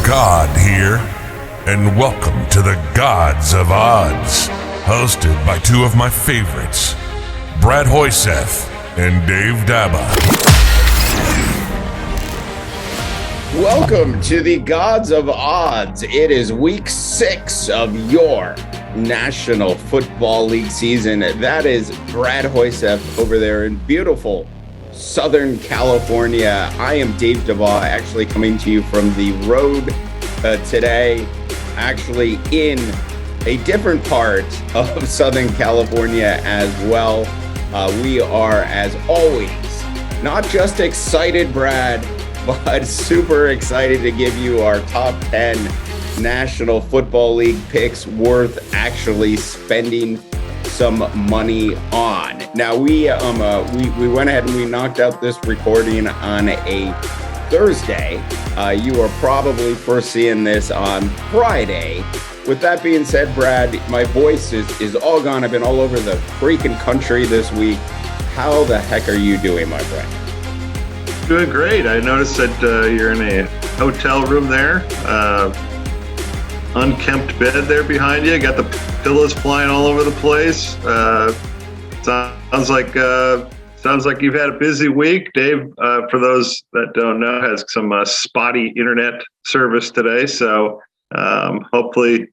God here, and welcome to the Gods of Odds, hosted by two of my favorites, Brad Hoyseth and Dave Daba. Welcome to the Gods of Odds. It is week 6 of your National Football League season. That is Brad Hoyseth over there in beautiful Southern California. I am Dave Daba, actually coming to you from the road today, actually in a different part of Southern California as well. We are, as always, not just excited, Brad, but super excited to give you our top 10 National Football League picks worth actually spending some money on. Now, we went ahead and we knocked out this recording on a Thursday. You are probably first seeing this on Friday. With that being said, Brad, my voice is all gone. I've been all over the freaking country this week. How the heck are you doing, my friend? Doing great. I noticed that you're in a hotel room there. Unkempt bed there behind you. Got the pillows flying all over the place. Sounds like you've had a busy week. Dave, for those that don't know, has some spotty internet service today. So hopefully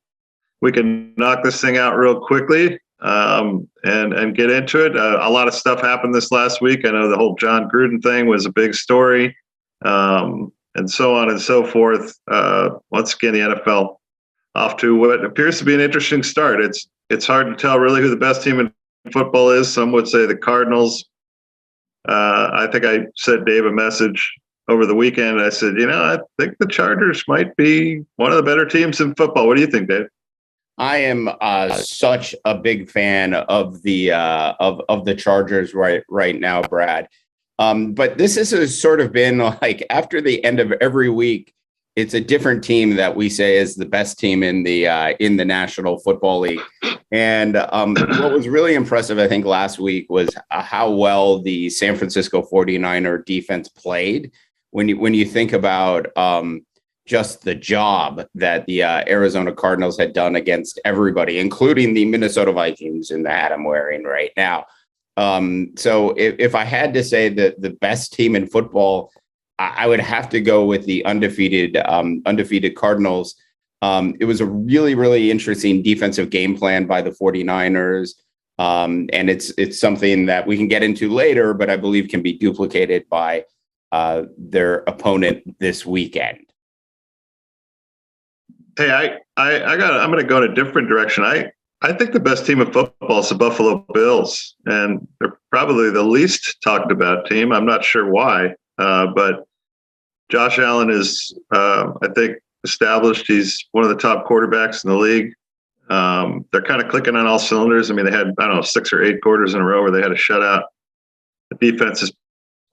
we can knock this thing out real quickly and get into it. A lot of stuff happened this last week. I know the whole John Gruden thing was a big story, and so on and so forth. Once again, the NFL off to what appears to be an interesting start. It's hard to tell really who the best team in football is. Some would say the Cardinals. I think I sent Dave a message over the weekend. I said, I think the Chargers might be one of the better teams in football. What do you think, Dave? I am such a big fan of the Chargers right now, Brad. But this has sort of been like after the end of every week, it's a different team that we say is the best team in the National Football League. And what was really impressive, I think, last week was how well the San Francisco 49er defense played. When you think about just the job that the Arizona Cardinals had done against everybody, including the Minnesota Vikings in the hat I'm wearing right now. So if I had to say that the best team in football, I would have to go with the undefeated Cardinals. It was a really, really interesting defensive game plan by the 49ers. And it's something that we can get into later, but I believe can be duplicated by their opponent this weekend. Hey, I'm going to go in a different direction. I think the best team in football is the Buffalo Bills, and they're probably the least talked about team. I'm not sure why. But Josh Allen is, I think, established. He's one of the top quarterbacks in the league. They're kind of clicking on all cylinders. I mean, they had, 6 or 8 quarters in a row where they had a shutout. The defense is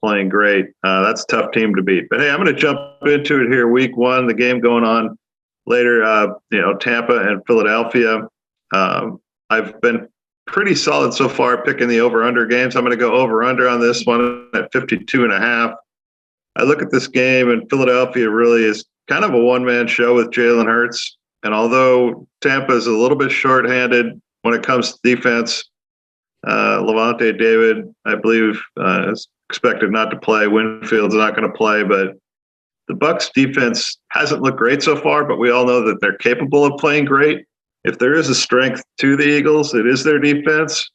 playing great. That's a tough team to beat. But, hey, I'm going to jump into it here. Week 1, the game going on later, Tampa and Philadelphia. I've been pretty solid so far picking the over-under games. I'm going to go over-under on this one at 52.5. I look at this game, and Philadelphia really is kind of a one-man show with Jalen Hurts. And although Tampa is a little bit shorthanded when it comes to defense, Levante David, I believe, is expected not to play. Winfield's not going to play, but the Bucs defense hasn't looked great so far, but we all know that they're capable of playing great. If there is a strength to the Eagles, it is their defense.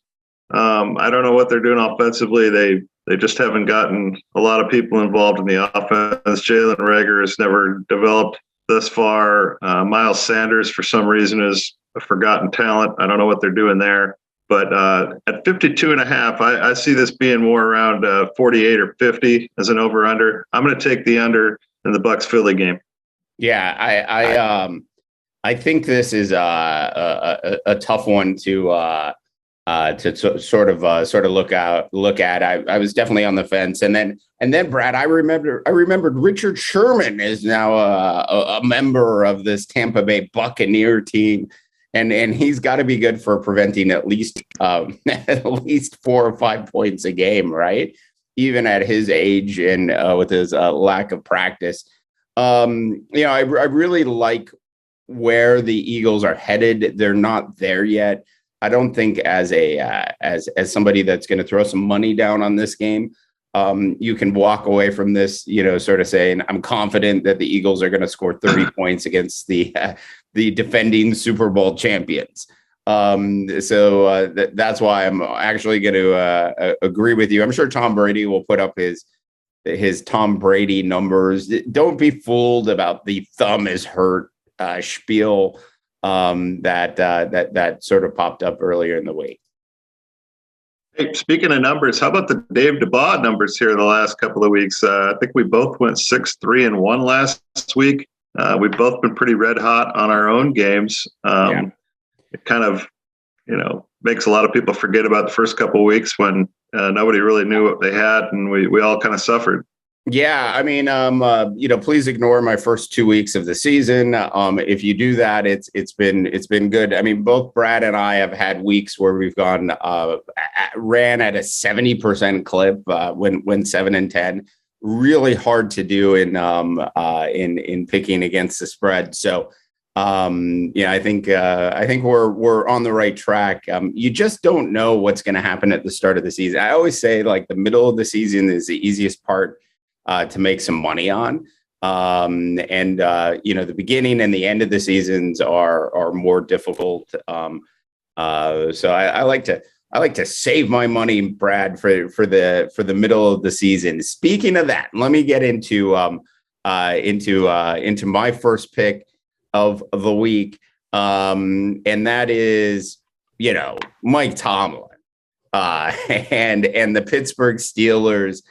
I don't know what they're doing offensively. They just haven't gotten a lot of people involved in the offense. Jalen Reagor has never developed thus far. Miles Sanders, for some reason, is a forgotten talent. I don't know what they're doing there. But at 52.5, I see this being more around 48 or 50 as an over-under. I'm going to take the under in the Bucs-Philly game. Yeah, I think this is a tough one to sort of look at. I was definitely on the fence, and then Brad, I remembered Richard Sherman is now a member of this Tampa Bay Buccaneer team, and he's got to be good for preventing at least 4 or 5 points a game, right? Even at his age and with his lack of practice. I really like where the Eagles are headed. They're not there yet. I don't think as somebody that's going to throw some money down on this game, you can walk away from this, sort of saying, I'm confident that the Eagles are going to score 30 points against the defending Super Bowl champions. So that's why I'm actually going to agree with you. I'm sure Tom Brady will put up his Tom Brady numbers. Don't be fooled about the thumb is hurt spiel that sort of popped up earlier in the week. Hey, speaking of numbers, how about the Dave DeBaugh numbers here the last couple of weeks? I think we both went 6-3-1 last week. We've both been pretty red hot on our own games. It kind of, makes a lot of people forget about the first couple of weeks when nobody really knew what they had, and we all kind of suffered. Yeah, I mean, please ignore my first 2 weeks of the season. If you do that, it's been good. I mean, both Brad and I have had weeks where we've gone ran at a 70% clip, when 7-10. Really hard to do in picking against the spread. So, I think we're on the right track. You just don't know what's going to happen at the start of the season. I always say, like, the middle of the season is the easiest part to make some money on. The beginning and the end of the seasons are more difficult. So I like to save my money, Brad, for the middle of the season. Speaking of that, let me get into my first pick of the week. And that is, Mike Tomlin, and the Pittsburgh Steelers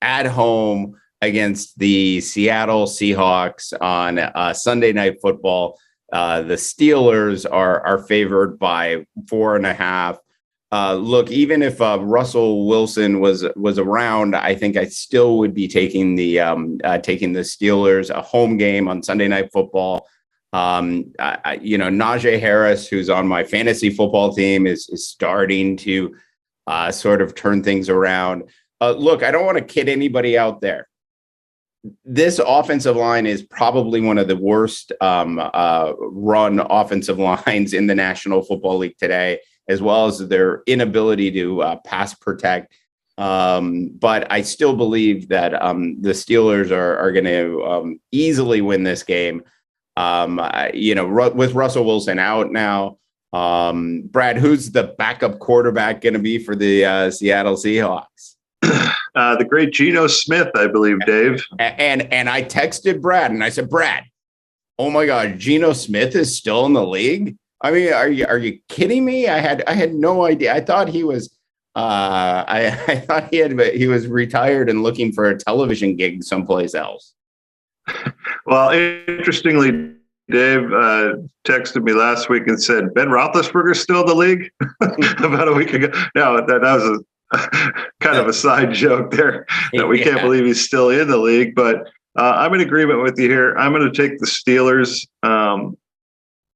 at home against the Seattle Seahawks on Sunday Night Football. The Steelers are favored by 4.5. Look, even if Russell Wilson was around, I think I still would be taking the Steelers, a home game on Sunday Night Football. Najee Harris, who's on my fantasy football team, is starting to sort of turn things around. Look, I don't want to kid anybody out there. This offensive line is probably one of the worst run offensive lines in the National Football League today, as well as their inability to pass protect. But I still believe that the Steelers are going to easily win this game. With Russell Wilson out now, Brad, who's the backup quarterback going to be for the Seattle Seahawks? The great Geno Smith, I believe, Dave. And I texted Brad and I said, Brad, oh my God, Geno Smith is still in the league. I mean, are you kidding me? I had no idea. I thought he was I thought he was retired and looking for a television gig someplace else. Well, interestingly, Dave texted me last week and said, Ben Roethlisberger's still in the league about a week ago. No, that was kind of a side joke there that we can't believe he's still in the league. But I'm in agreement with you here. I'm going to take the Steelers.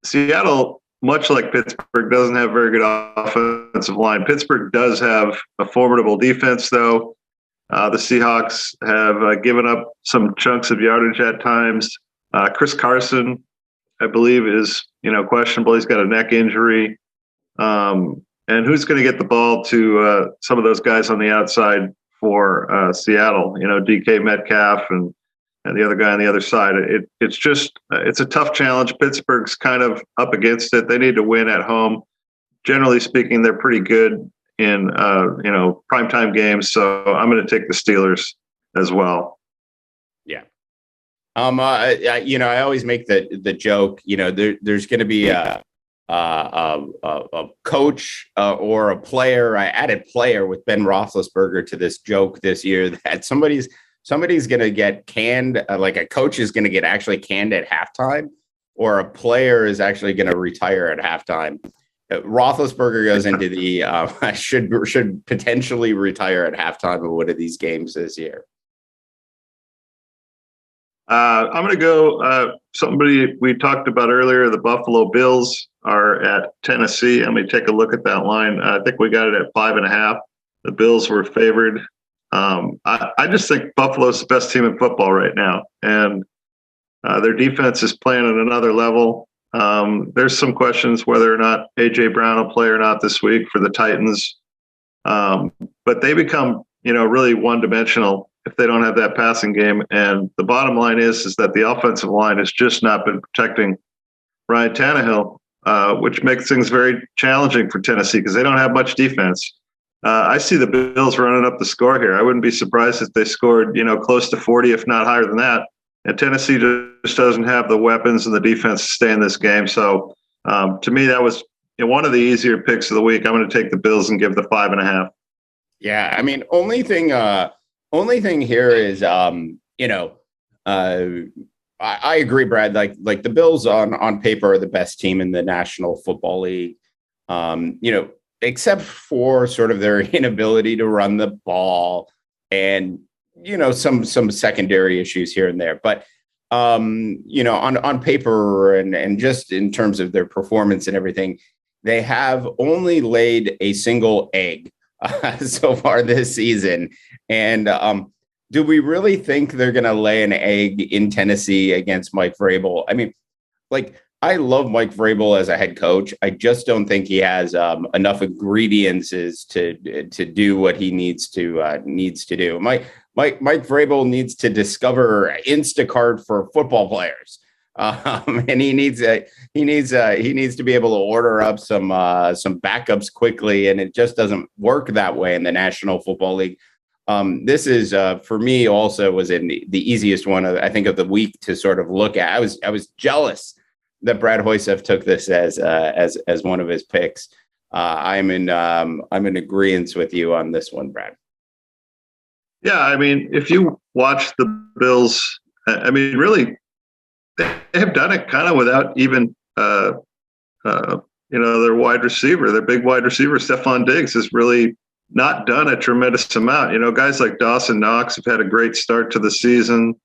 Seattle, much like Pittsburgh, doesn't have very good offensive line. Pittsburgh does have a formidable defense, though. The Seahawks have given up some chunks of yardage at times. Chris Carson, I believe, is questionable. He's got a neck injury. And who's going to get the ball to some of those guys on the outside for Seattle? DK Metcalf and the other guy on the other side. It's a tough challenge. Pittsburgh's kind of up against it. They need to win at home. Generally speaking, they're pretty good in primetime games. So I'm going to take the Steelers as well. Yeah. I always make the joke. There's going to be a coach or a player. I added player with Ben Roethlisberger to this joke this year that somebody's going to get canned, like a coach is going to get actually canned at halftime, or a player is actually going to retire at halftime. Roethlisberger goes into the should potentially retire at halftime of one of these games this year. I'm going to go somebody we talked about earlier. The Buffalo Bills are at Tennessee. Let me take a look at that line. I think we got it at 5.5. The Bills were favored. I just think Buffalo's the best team in football right now. And Their defense is playing at another level. There's some questions whether or not A.J. Brown will play or not this week for the Titans. But they become, really one-dimensional if they don't have that passing game. And the bottom line is that the offensive line has just not been protecting Ryan Tannehill, which makes things very challenging for Tennessee because they don't have much defense. I see the Bills running up the score here. I wouldn't be surprised if they scored, close to 40, if not higher than that. And Tennessee just doesn't have the weapons and the defense to stay in this game. So to me, that was one of the easier picks of the week. I'm going to take the Bills and give the 5.5. Yeah, I mean, only thing here is, I agree, Brad. Like the Bills on paper are the best team in the National Football League. Except for sort of their inability to run the ball and, some secondary issues here and there. But, on paper and just in terms of their performance and everything, they have only laid a single egg so far this season. And do we really think they're going to lay an egg in Tennessee against Mike Vrabel? I mean, I love Mike Vrabel as a head coach. I just don't think he has enough ingredients to do what he needs to do. Mike Vrabel needs to discover Instacart for football players, and he needs to be able to order up some backups quickly, and it just doesn't work that way in the National Football League. This is for me also was in the easiest one I think of the week to sort of look at. I was jealous that Brad Hoysef took this as one of his picks. I'm in agreement with you on this one, Brad. Yeah, I mean, if you watch the Bills, I mean, really, they have done it kind of without even, their wide receiver, their big wide receiver, Stephon Diggs, has really not done a tremendous amount. Guys like Dawson Knox have had a great start to the season.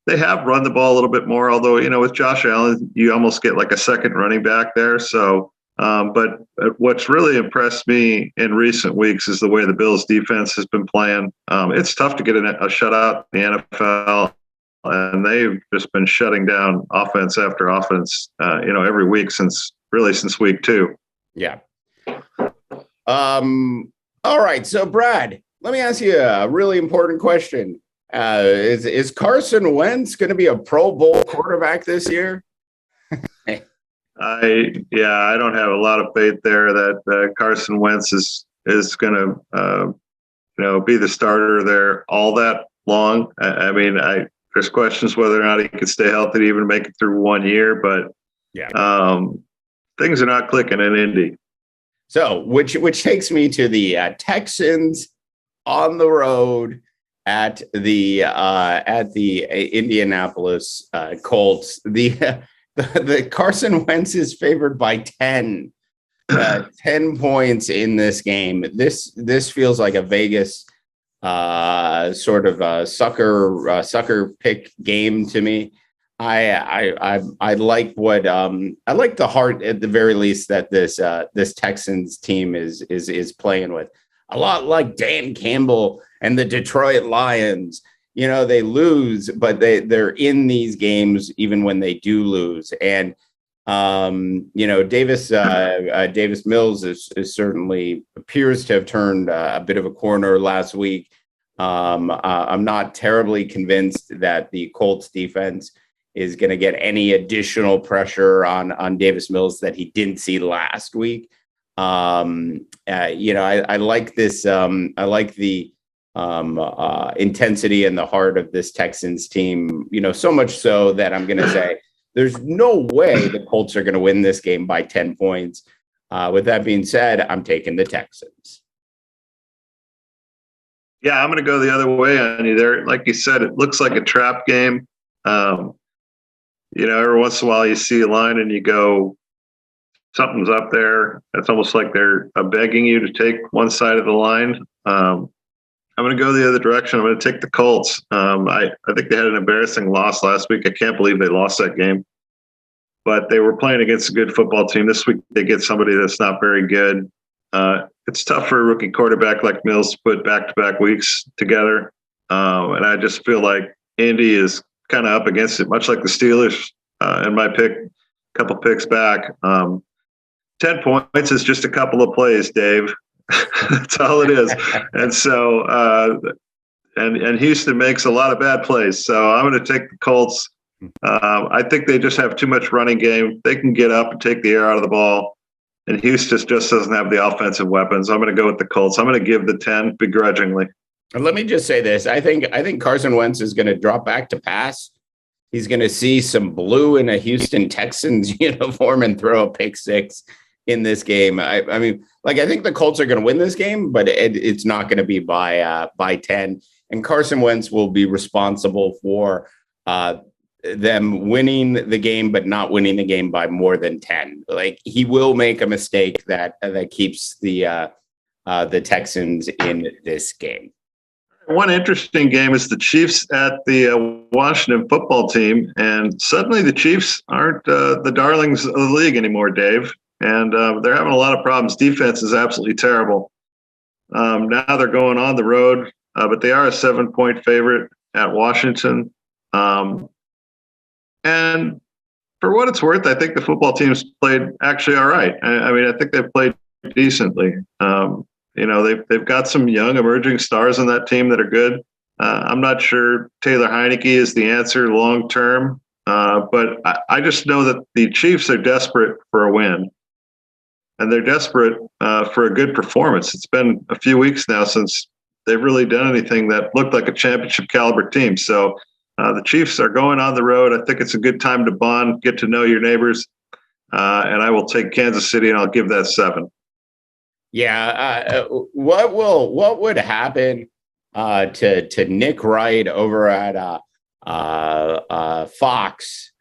They have run the ball a little bit more, although, with Josh Allen, you almost get like a second running back there. So, but what's really impressed me in recent weeks is the way the Bills defense has been playing. It's tough to get a shutout in the NFL, and they've just been shutting down offense after offense, every week since week 2. Yeah. All right. So, Brad, let me ask you a really important question. Is Carson Wentz going to be a Pro Bowl quarterback this year? I don't have a lot of faith there that Carson Wentz is going to be the starter there all that long. I mean, there's questions whether or not he could stay healthy to even make it through 1 year, but things are not clicking in Indy. So, which takes me to the Texans on the road at the Indianapolis Colts. The Carson Wentz is favored by 10 points in this game. This feels like a Vegas sort of a sucker pick game to me. I like what I like the heart at the very least that this Texans team is playing with. A lot like Dan Campbell and the Detroit Lions. They lose, but they're in these games even when they do lose. And Davis Mills is certainly appears to have turned a bit of a corner last week. I'm not terribly convinced that the Colts defense is going to get any additional pressure on Davis Mills that he didn't see last week. I like this. I like the intensity and the heart of this Texans team, so much so that I'm going to say there's no way the Colts are going to win this game by 10 points. With that being said, I'm taking the Texans. Yeah, I'm going to go the other way on you there. Like you said, it looks like a trap game. Every once in a while you see a line and you go, something's up there. It's almost like they're begging you to take one side of the line. I'm going to go the other direction. I'm going to take the Colts. I think they had an embarrassing loss last week. I can't believe they lost that game. But they were playing against a good football team. This week they get somebody that's not very good. It's tough for a rookie quarterback like Mills to put back-to-back weeks together. And I just feel like Indy is kind of up against it, much like the Steelers in my pick, a couple picks back. 10 points is just a couple of plays, Dave. That's all it is. And so, and Houston makes a lot of bad plays. So I'm going to take the Colts. I think they just have too much running game. They can get up and take the air out of the ball. And Houston just doesn't have the offensive weapons. I'm going to go with the Colts. I'm going to give the 10 begrudgingly. Let me just say this. I think Carson Wentz is going to drop back to pass. He's going to see some blue in a Houston Texans uniform and throw a pick six in this game. I mean, like, I think the Colts are going to win this game, but it's not going to be by 10. And Carson Wentz will be responsible for them winning the game, but not winning the game by more than 10. Like, he will make a mistake that keeps the Texans in this game. One interesting game is the Chiefs at the Washington football team. And suddenly the Chiefs aren't the darlings of the league anymore, Dave. And they're having a lot of problems. Defense is absolutely terrible. Now they're going on the road, but they are a 7-point favorite at Washington. And for what it's worth, I think the football team's played actually all right. I mean, I think they've played decently. They've got some young emerging stars on that team that are good. I'm not sure Taylor Heineke is the answer long term, but I just know that the Chiefs are desperate for a win, and they're desperate for a good performance. It's been a few weeks now since they've really done anything that looked like a championship caliber team. So the Chiefs are going on the road. I think it's a good time to bond, get to know your neighbors, and I will take Kansas City, and I'll give that 7. Yeah. What would happen to Nick Wright over at Fox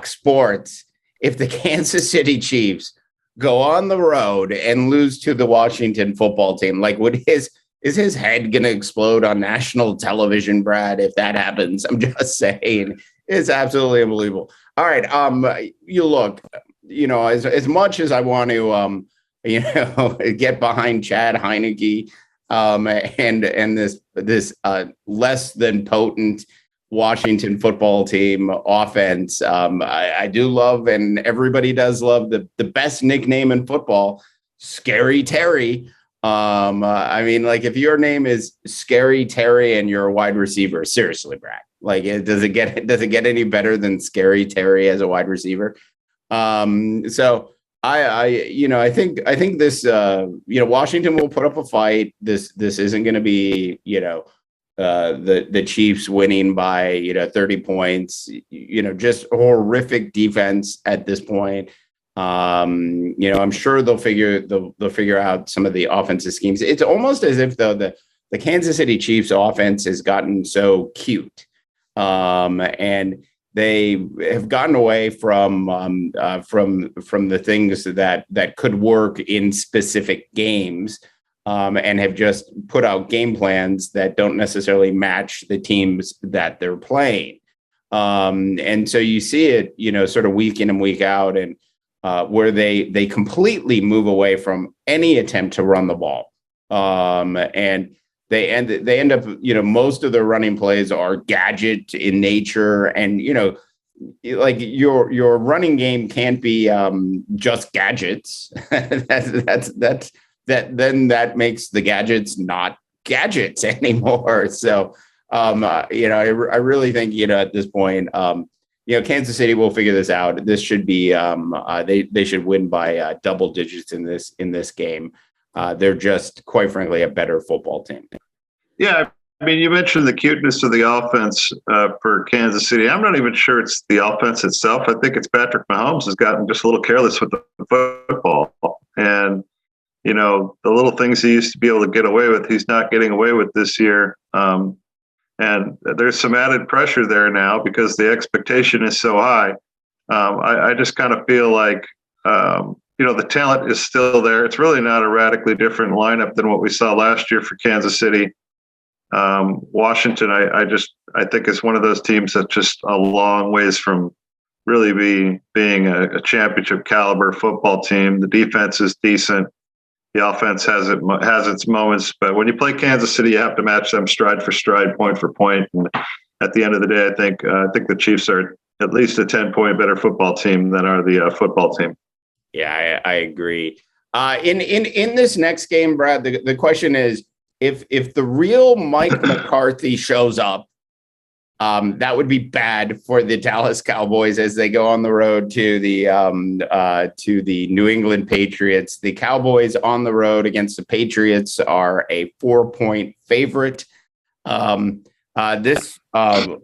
Sports if the Kansas City Chiefs go on the road and lose to the Washington football team? Like, is his head going to explode on national television, Brad, if that happens? I'm just saying, it's absolutely unbelievable. All right. You look, as much as I want to, get behind Chad Heineke and this less than potent Washington football team offense. I do love, and everybody does love, the best nickname in football, Scary Terry. I mean, like, if your name is Scary Terry and you're a wide receiver, seriously, Brad, like, does it get any better than Scary Terry as a wide receiver? So I think this, Washington will put up a fight. This isn't going to be, the Chiefs winning by, 30 points, just horrific defense at this point. I'm sure they'll figure out some of the offensive schemes. It's almost as if, though, the Kansas City Chiefs offense has gotten so cute. And they have gotten away from the things that could work in specific games, and have just put out game plans that don't necessarily match the teams that they're playing. And so you see it, sort of week in and week out, and where they completely move away from any attempt to run the ball, and they end up, most of their running plays are gadget in nature, and like your running game can't be just gadgets. That makes the gadgets not gadgets anymore. So I really think at this point Kansas City will figure this out. This should be they should win by double digits in this game. They're just, quite frankly, a better football team. Yeah, I mean, you mentioned the cuteness of the offense for Kansas City. I'm not even sure it's the offense itself. I think it's Patrick Mahomes has gotten just a little careless with the football. And, the little things he used to be able to get away with, he's not getting away with this year. And there's some added pressure there now because the expectation is so high. I just kind of feel like, the talent is still there. It's really not a radically different lineup than what we saw last year for Kansas City. Washington, I think is one of those teams that's just a long ways from really being a championship caliber football team. The defense is decent. The offense has its moments, but when you play Kansas City, you have to match them stride for stride, point for point. And at the end of the day, I think the Chiefs are at least a 10-point better football team than are the football team. Yeah, I agree. In this next game, Brad, the question is, if the real Mike McCarthy shows up, that would be bad for the Dallas Cowboys as they go on the road to the New England Patriots. The Cowboys on the road against the Patriots are a 4-point favorite. This on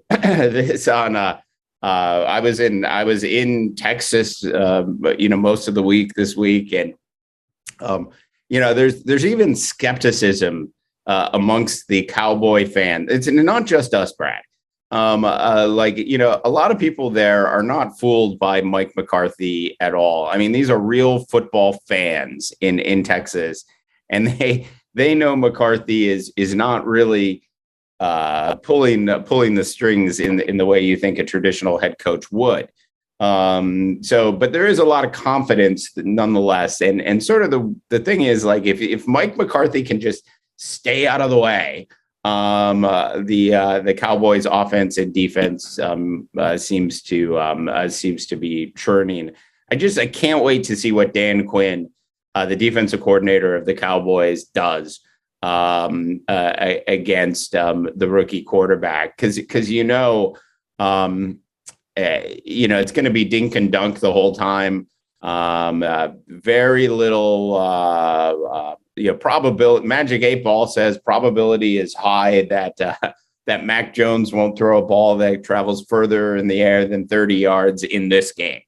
I was in Texas, most of the week this week, and there's even skepticism amongst the Cowboy fan. It's not just us, Brad. A lot of people there are not fooled by Mike McCarthy at all. I mean, these are real football fans in Texas, and they know McCarthy is not really pulling the strings in the way you think a traditional head coach would. But there is a lot of confidence nonetheless. And sort of the thing is, like, if Mike McCarthy can just stay out of the way, the Cowboys offense and defense seems to be churning. I can't wait to see what Dan Quinn, the defensive coordinator of the Cowboys, does against the rookie quarterback, because it's going to be dink and dunk the whole time. Very little probability. Magic 8 Ball says probability is high that Mac Jones won't throw a ball that travels further in the air than 30 yards in this game.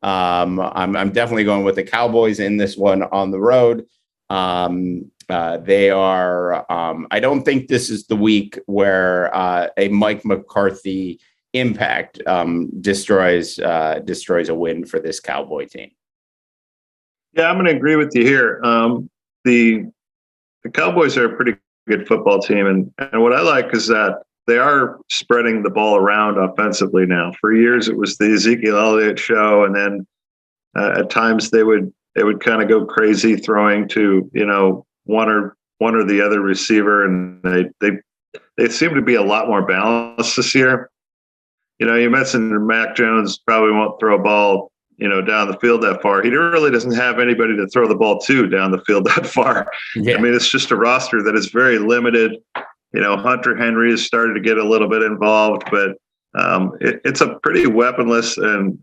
I'm definitely going with the Cowboys in this one on the road. They are. I don't think this is the week where a Mike McCarthy impact destroys a win for this Cowboy team. Yeah, I'm going to agree with you here. The Cowboys are a pretty good football team, and what I like is that they are spreading the ball around offensively now. For years, it was the Ezekiel Elliott show, and then at times they would kind of go crazy throwing to one or the other receiver, and they seem to be a lot more balanced this year. You mentioned Mac Jones probably won't throw a ball down the field that far. He really doesn't have anybody to throw the ball to down the field that far. Yeah. I mean, it's just a roster that is very limited. Hunter Henry has started to get a little bit involved, but it's a pretty weaponless and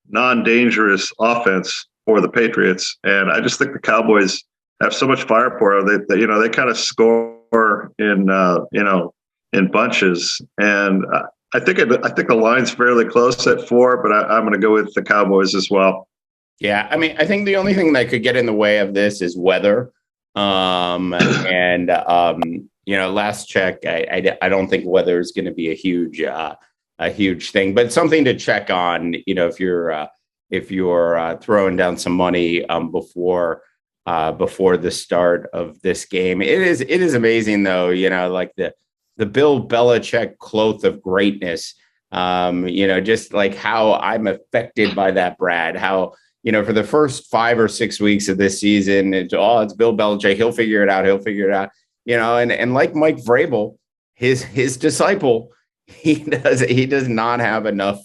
non-dangerous offense for the Patriots. And I just think the Cowboys have so much firepower. They kind of score in bunches. And I think the line's fairly close at 4, but I'm going to go with the Cowboys as well. Yeah, I mean, I think the only thing that could get in the way of this is weather. Last check, I don't think weather is going to be a huge thing, but something to check on. If you're throwing down some money before the start of this game, it is amazing though. Like the Bill Belichick cloth of greatness. Just like how I'm affected by that, Brad. How for the first 5 or 6 weeks of this season, it's Bill Belichick. He'll figure it out. And like Mike Vrabel, his disciple, he does not have enough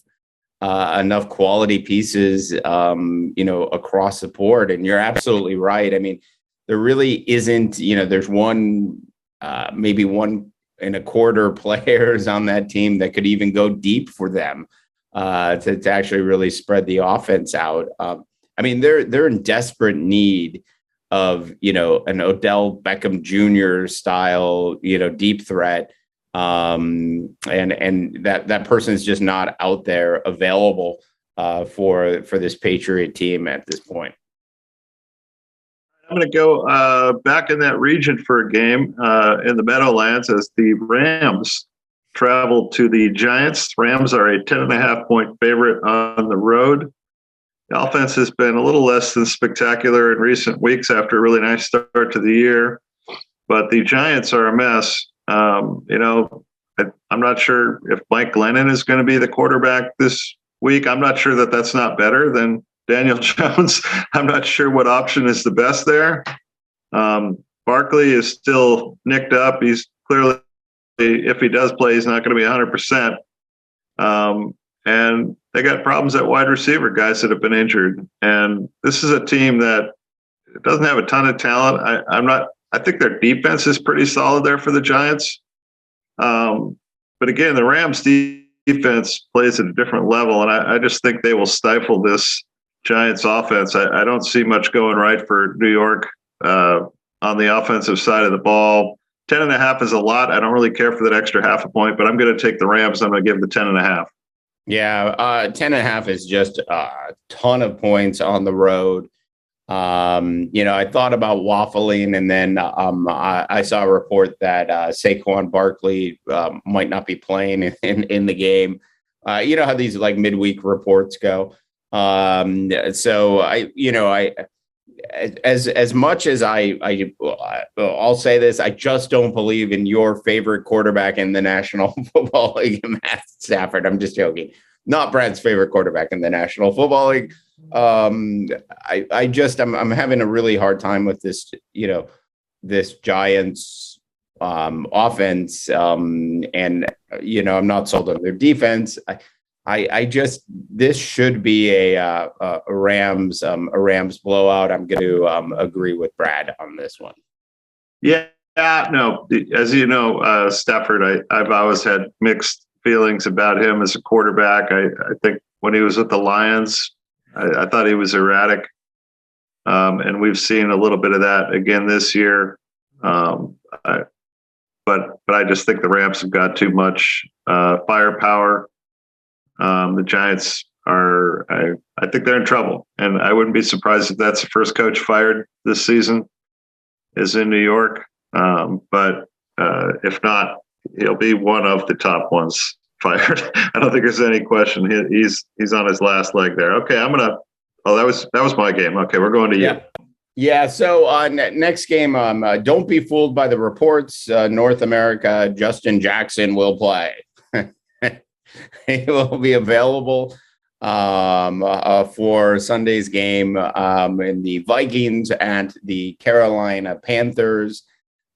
quality pieces, across the board. And you're absolutely right. I mean, there really isn't. There's maybe 1.25 players on that team that could even go deep for them to actually really spread the offense out. I mean, they're in desperate need of an Odell Beckham Jr. style deep threat, and that person is just not out there available for this Patriot team at this point. I'm going to go back in that region for a game in the Meadowlands as the Rams travel to the Giants. Rams are a 10.5-point favorite on the road. The offense has been a little less than spectacular in recent weeks after a really nice start to the year, but the Giants are a mess. I'm not sure if Mike Glennon is going to be the quarterback this week. I'm not sure that that's not better than Daniel Jones. I'm not sure what option is the best there. Barkley is still nicked up. He's clearly if he does play, he's not going to be 100%. And they got problems at wide receiver, guys that have been injured. And this is a team that doesn't have a ton of talent. I think their defense is pretty solid there for the Giants. But again, the Rams defense plays at a different level. And I just think they will stifle this Giants offense. I don't see much going right for New York on the offensive side of the ball. 10.5 is a lot. I don't really care for that extra half a point, but I'm going to take the Rams. I'm going to give the 10.5. Yeah, 10.5 is just a ton of points on the road. I thought about waffling, and then I saw a report that Saquon Barkley might not be playing in the game. You know how these like midweek reports go. So as much as I'll say this, I just don't believe in your favorite quarterback in the National Football League, Matt Stafford. I'm just joking. Not Brad's favorite quarterback in the National Football League. I'm having a really hard time with this, this Giants offense. And I'm not sold on their defense. This should be a Rams blowout. I'm going to agree with Brad on this one. Yeah, no, as you know, Stafford, I've always had mixed feelings about him as a quarterback. I think when he was with the Lions, I thought he was erratic. And we've seen a little bit of that again this year. But I just think the Rams have got too much firepower. The Giants I think they're in trouble, and I wouldn't be surprised if that's the first coach fired this season is in New York. But if not, he'll be one of the top ones fired. I don't think there's any question. He's on his last leg there. Okay, that was my game. Okay, we're going to you. Yeah. So next game, don't be fooled by the reports. North America, Justin Jackson will play. He will be available for Sunday's game in the Vikings and the Carolina Panthers.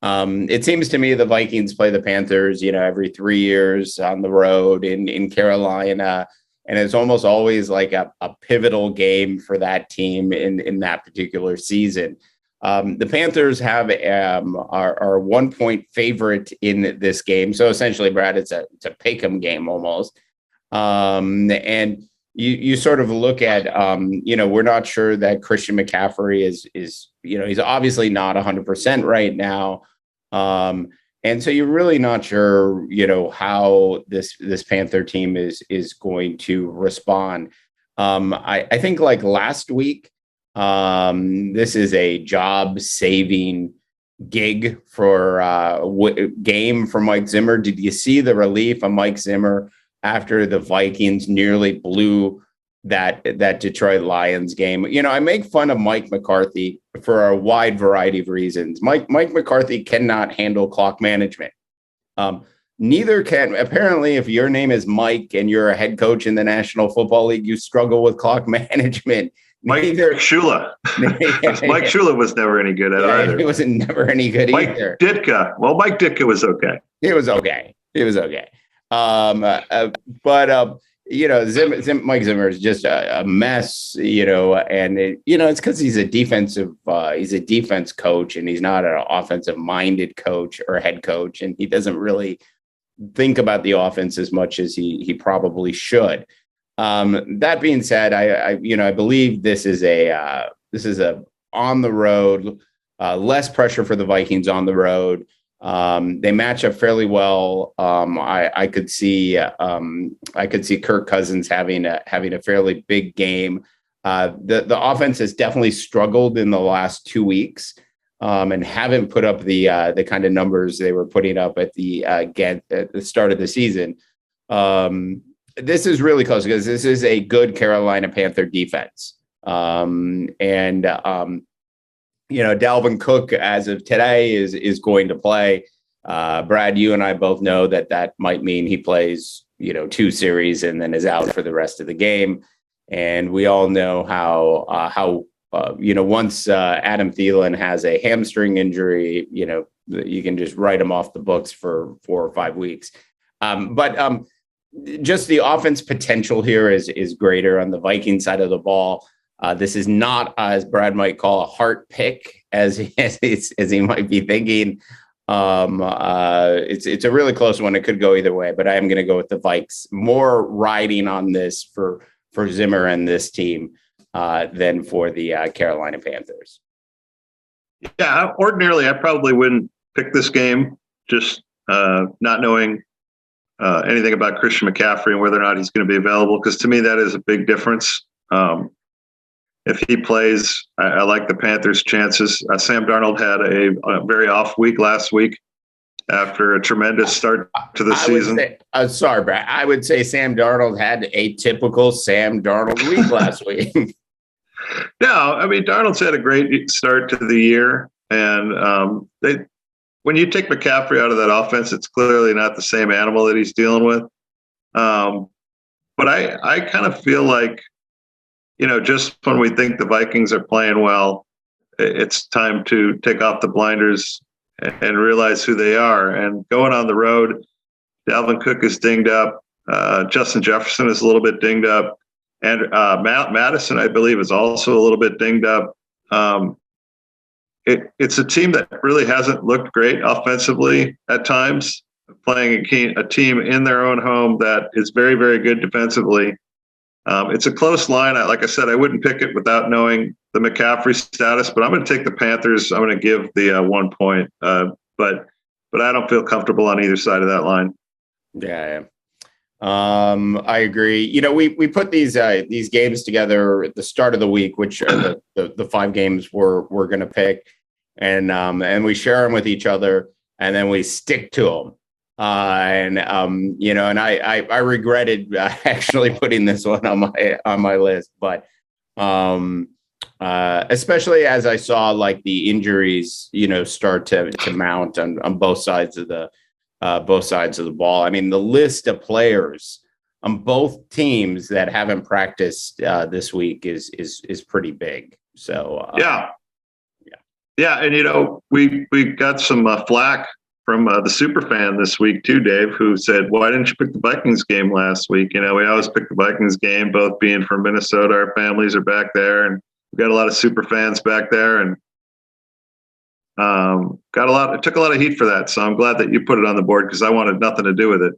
It seems to me the Vikings play the Panthers, every 3 years on the road in Carolina. And it's almost always like a pivotal game for that team in that particular season. The Panthers are 1 point favorite in this game. So essentially, Brad, it's a pick'em game almost. And you sort of look at, we're not sure that Christian McCaffrey is he's obviously not 100% right now. And so you're really not sure, how this Panther team is going to respond. I think like last week, this is a job-saving gig for game for Mike Zimmer. Did you see the relief of Mike Zimmer after the Vikings nearly blew that Detroit Lions game? I make fun of Mike McCarthy for a wide variety of reasons. Mike McCarthy cannot handle clock management. Neither can, apparently, if your name is Mike and you're a head coach in the National Football League, you struggle with clock management. Mike Shula. Mike Shula was never any good at either. He wasn't never any good either. Mike Ditka was okay. It was okay. Mike Zimmer is just a mess, and it's because he's a defense coach, and he's not an offensive minded coach or head coach, and he doesn't really think about the offense as much as he probably should. That being said, I believe this is a on the road, less pressure for the Vikings on the road. They match up fairly well. I could see Kirk Cousins having a fairly big game. The offense has definitely struggled in the last 2 weeks, and haven't put up the kind of numbers they were putting up at the start of the season. This is really close because this is a good Carolina Panther defense. Dalvin Cook, as of today, is going to play. Brad, you and I both know that might mean he plays, 2 series and then is out for the rest of the game. And we all know how once Adam Thielen has a hamstring injury, you can just write him off the books for 4 or 5 weeks. But just the offense potential here is greater on the Viking side of the ball. This is not, as Brad might call, a heart pick, as he might be thinking. It's a really close one. It could go either way, but I am going to go with the Vikes. More riding on this for Zimmer and this team than for the Carolina Panthers. Yeah, ordinarily I probably wouldn't pick this game, just not knowing anything about Christian McCaffrey and whether or not he's going to be available, because to me that is a big difference. If he plays, I like the Panthers' chances. Sam Darnold had a very off week last week after a tremendous start to the season. Sorry, Brad. I would say Sam Darnold had a typical Sam Darnold week last week. No, I mean, Darnold's had a great start to the year. And when you take McCaffrey out of that offense, it's clearly not the same animal that he's dealing with. But I kind of feel like, just when we think the Vikings are playing well, it's time to take off the blinders and realize who they are. And going on the road, Dalvin Cook is dinged up. Justin Jefferson is a little bit dinged up. And Madison, I believe, is also a little bit dinged up. It's a team that really hasn't looked great offensively at times, playing a team in their own home that is very, very good defensively. It's a close line. Like I said, I wouldn't pick it without knowing the McCaffrey status, but I'm going to take the Panthers. I'm going to give the 1 point, but I don't feel comfortable on either side of that line. Yeah. I agree. We put these games together at the start of the week, which are the 5 games we're going to pick, and we share them with each other, and then we stick to them. And I regretted actually putting this one on my list, but especially as I saw like the injuries, start to mount on both sides of the ball. I mean, the list of players on both teams that haven't practiced this week is pretty big. So yeah, and we got some flack from the super fan this week too, Dave, who said, "Why didn't you pick the Vikings game last week?" We always pick the Vikings game, both being from Minnesota. Our families are back there, and we've got a lot of super fans back there, and it took a lot of heat for that. So I'm glad that you put it on the board, because I wanted nothing to do with it.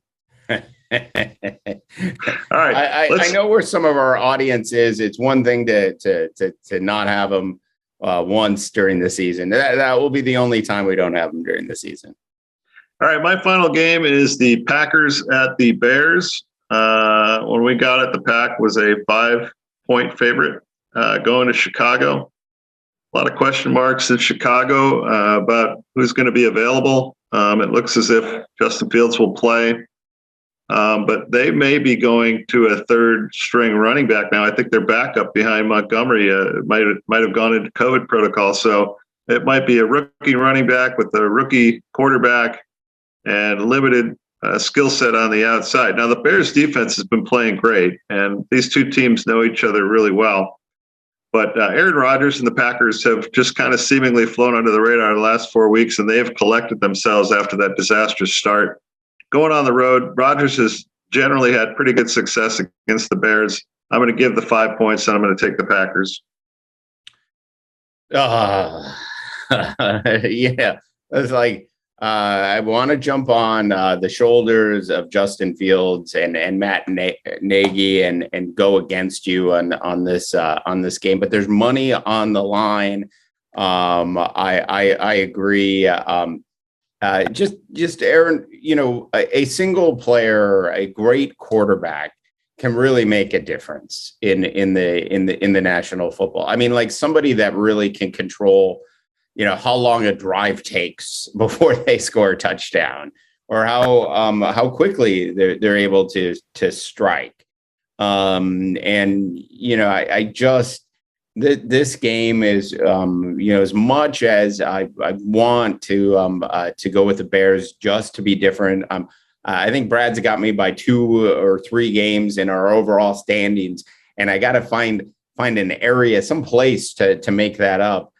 All right. I know where some of our audience is. It's one thing to not have them once during the season. That will be the only time we don't have them during the season. All right. My final game is the Packers at the Bears. When we got it, the Pack was a 5-point favorite going to Chicago. A lot of question marks in Chicago about who's going to be available. It looks as if Justin Fields will play, but they may be going to a third-string running back now. I think their backup behind Montgomery might have gone into COVID protocol, so it might be a rookie running back with a rookie quarterback and limited skill set on the outside. Now, the Bears' defense has been playing great, and these two teams know each other really well. But Aaron Rodgers and the Packers have just kind of seemingly flown under the radar the last 4 weeks, and they have collected themselves after that disastrous start. Going on the road, Rodgers has generally had pretty good success against the Bears. I'm going to give the 5 points, and I'm going to take the Packers. Yeah, it's like I want to jump on the shoulders of Justin Fields and Matt Nagy and go against you on this game, but there's money on the line. I agree. Just Aaron, a single player, a great quarterback can really make a difference in the National Football. I mean, like somebody that really can control, how long a drive takes before they score a touchdown, or how quickly they're able to strike. This game is, as much as I want to go with the Bears just to be different. I think Brad's got me by 2 or 3 games in our overall standings, and I got to find an area, some place to make that up.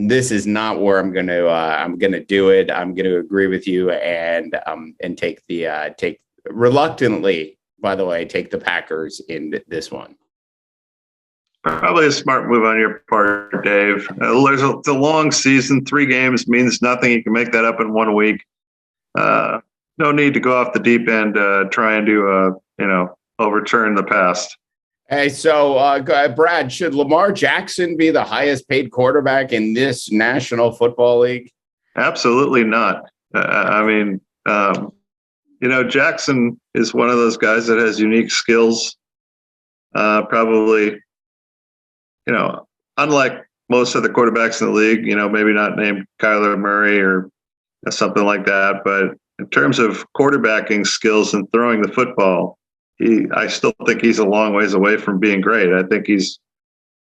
This is not where I'm gonna do it. I'm gonna agree with you and take reluctantly, by the way, take the Packers in this one. Probably a smart move on your part, Dave. It's a long season. 3 games means nothing. You can make that up in 1 week. No need to go off the deep end, trying to, overturn the past. Hey, so Brad, should Lamar Jackson be the highest paid quarterback in this National Football League? Absolutely not. Jackson is one of those guys that has unique skills. Probably, unlike most of the quarterbacks in the league, maybe not named Kyler Murray or something like that. But in terms of quarterbacking skills and throwing the football, I still think he's a long ways away from being great. I think he's,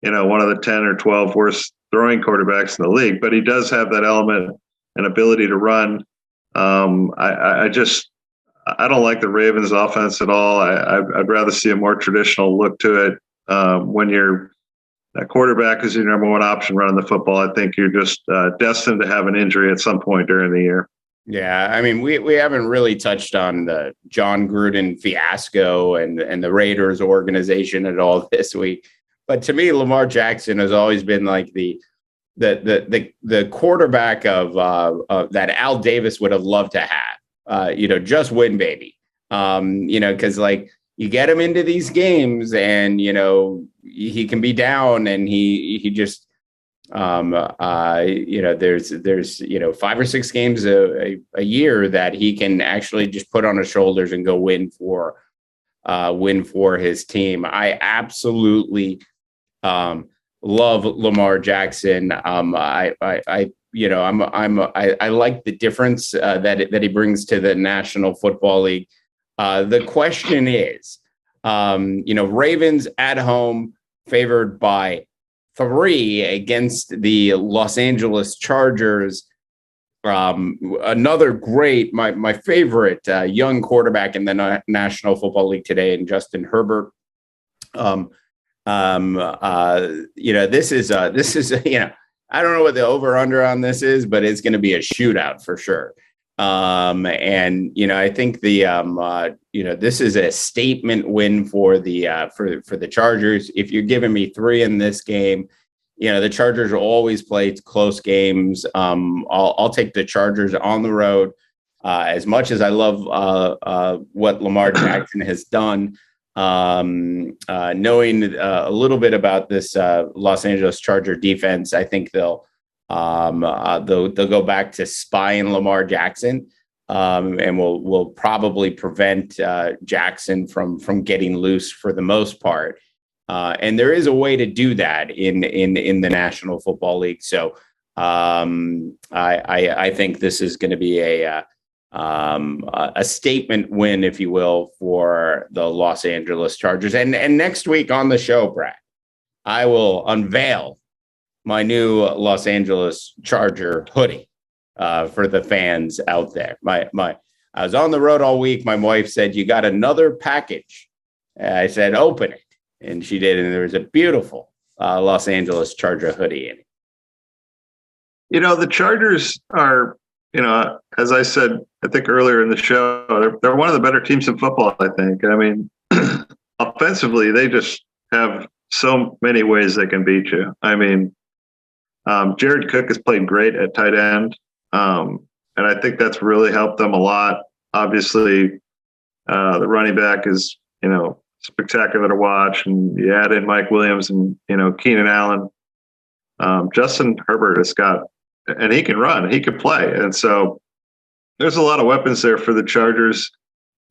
one of the 10 or 12 worst throwing quarterbacks in the league, but he does have that element and ability to run. I don't like the Ravens offense at all. I'd rather see a more traditional look to it. When that quarterback is your number one option running the football, I think you're just destined to have an injury at some point during the year. Yeah, I mean, we haven't really touched on the John Gruden fiasco and the Raiders organization at all this week. But to me, Lamar Jackson has always been like the quarterback of that Al Davis would have loved to have. Just win, baby. Because like you get him into these games, and he can be down, and he just. There's 5 or 6 games a year that he can actually just put on his shoulders and go win for his team. I absolutely love Lamar Jackson. I like the difference that he brings to the National Football League. The question is, Ravens at home favored by 3 against the Los Angeles Chargers. Another great, my favorite young quarterback in the National Football League today, and Justin Herbert. This is I don't know what the over under on this is, but it's going to be a shootout for sure. I think this is a statement win for the Chargers. If you're giving me 3 in this game, the Chargers will always play close games. I'll take the Chargers on the road. As much as I love what Lamar Jackson has done, knowing a little bit about this Los Angeles Charger defense, I think they'll go back to spying Lamar Jackson, and will probably prevent Jackson from getting loose for the most part. And there is a way to do that in the National Football League. So I think this is going to be a statement win, if you will, for the Los Angeles Chargers. And next week on the show, Brad, I will unveil my new Los Angeles Charger hoodie for the fans out there. I was on the road all week. My wife said, "You got another package." I said, "Open it." And she did. And there was a beautiful Los Angeles Charger hoodie in it. The Chargers are, as I said, I think earlier in the show, they're one of the better teams in football, I think. I mean, offensively, they just have so many ways they can beat you. I mean, Jared Cook has played great at tight end, and I think that's really helped them a lot. Obviously, the running back is, spectacular to watch, and you add in Mike Williams and, Keenan Allen. Justin Herbert has got, and he can run, he can play. And so there's a lot of weapons there for the Chargers.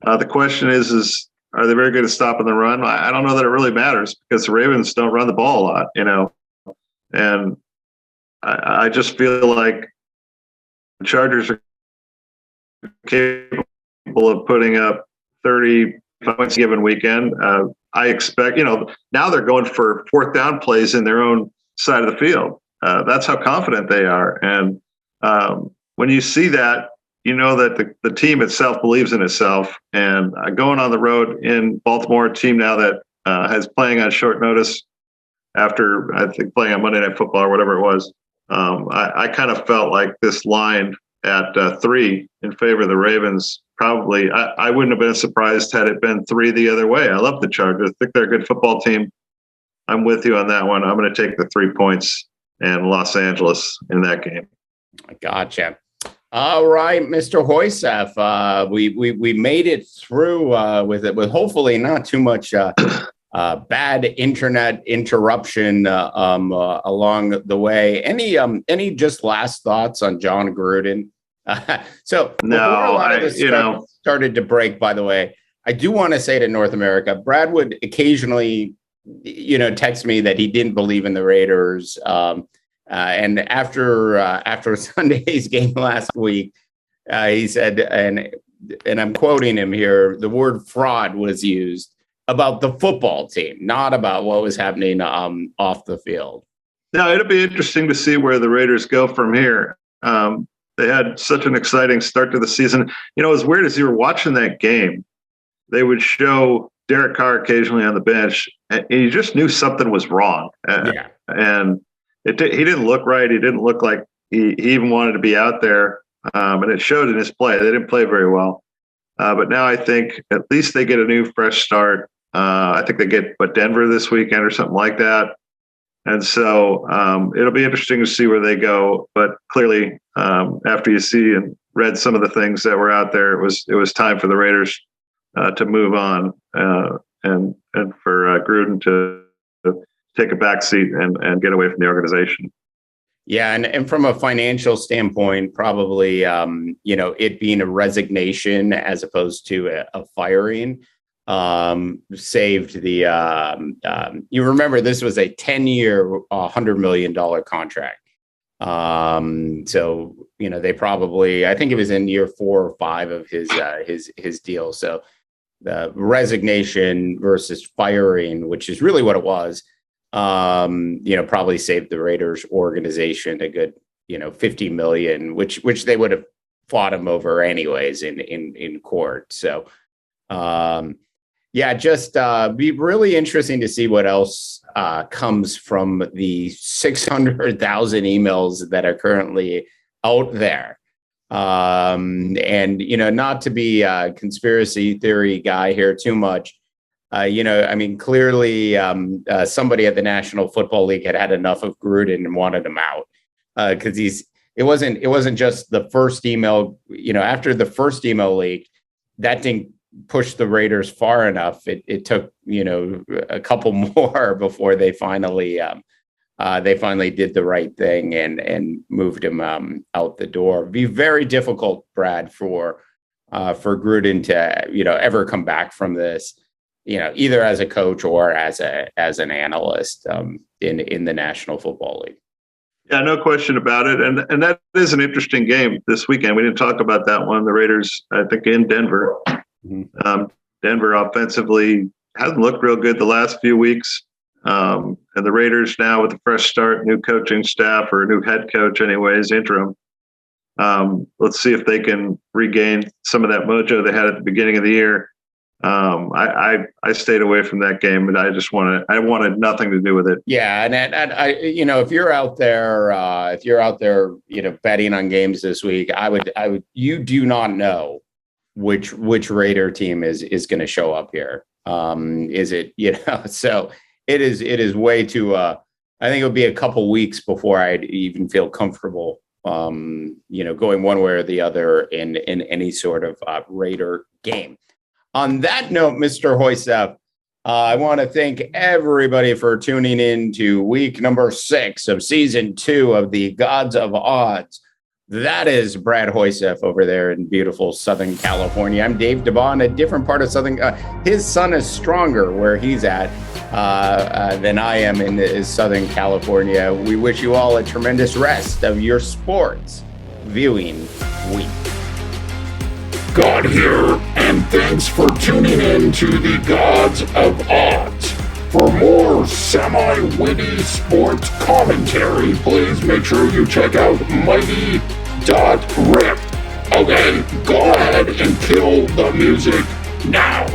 The question is are they very good at stopping the run? I don't know that it really matters, because the Ravens don't run the ball a lot, and I just feel like the Chargers are capable of putting up 30 points a given weekend. I expect, now they're going for 4th down plays in their own side of the field. That's how confident they are. And when you see that, that the team itself believes in itself. And going on the road in Baltimore, a team now that has playing on short notice after, I think, playing on Monday Night Football or whatever it was. I kind of felt like this line at 3 in favor of the Ravens. Probably, I wouldn't have been surprised had it been 3 the other way. I love the Chargers. I think they're a good football team. I'm with you on that one. I'm going to take the 3 points and Los Angeles in that game. Gotcha. All right, Mr. Hoysef, we made it through with hopefully not too much bad internet interruption along the way. Any just last thoughts on John Gruden? So no, started to break. By the way, I do want to say to North America, Brad would occasionally, text me that he didn't believe in the Raiders. And after Sunday's game last week, he said, and I'm quoting him here, the word fraud was used about the football team, not about what was happening off the field. Now, it'll be interesting to see where the Raiders go from here. They had such an exciting start to the season. As weird as you were watching that game, they would show Derek Carr occasionally on the bench, and you just knew something was wrong. And he didn't look right. He didn't look like he even wanted to be out there. And it showed in his play. They didn't play very well. But now I think at least they get a new fresh start. I think they get Denver this weekend or something like that. And so it'll be interesting to see where they go. But clearly, after you see and read some of the things that were out there, it was time for the Raiders to move on and for Gruden to take a back seat and get away from the organization. Yeah, and from a financial standpoint, probably it being a resignation as opposed to a firing saved the. You remember this was a 10-year, $100 million contract. So they probably, I think it was in year 4 or 5 of his deal. So the resignation versus firing, which is really what it was. Probably saved the Raiders organization a good, $50 million, which they would have fought him over anyways in court. So, just be really interesting to see what else comes from the 600,000 emails that are currently out there. Not to be a conspiracy theory guy here too much. Clearly somebody at the National Football League had enough of Gruden and wanted him out because it wasn't just the first email. After the first email leaked, that didn't push the Raiders far enough. It took a couple more before they finally did the right thing and moved him out the door. It'd be very difficult, Brad, for Gruden to ever come back from this. Either as a coach or as an analyst in the National Football League. Yeah, no question about it. And that is an interesting game this weekend. We didn't talk about that one. The Raiders, I think, in Denver. Mm-hmm. Denver offensively hasn't looked real good the last few weeks. And the Raiders now with a fresh start, new coaching staff or a new head coach anyways, interim. Let's see if they can regain some of that mojo they had at the beginning of the year. I stayed away from that game, and I wanted nothing to do with it. Yeah. And I if you're out there, betting on games this week, you do not know which Raider team is going to show up here. Is it, so it is way too, I think it'll be a couple weeks before I'd even feel comfortable, going one way or the other in any sort of Raider game. On that note, Mr. Hoysef, I want to thank everybody for tuning in to week number 6 of season 2 of the Gods of Odds. That is Brad Hoysef over there in beautiful Southern California. I'm Dave DeBon, a different part of Southern. His sun is stronger where he's at than I am in Southern California. We wish you all a tremendous rest of your sports viewing week. God here, and thanks for tuning in to the Gods of Odds. For more semi-witty sports commentary, please make sure you check out Mighty.Rip. Okay, go ahead and kill the music now.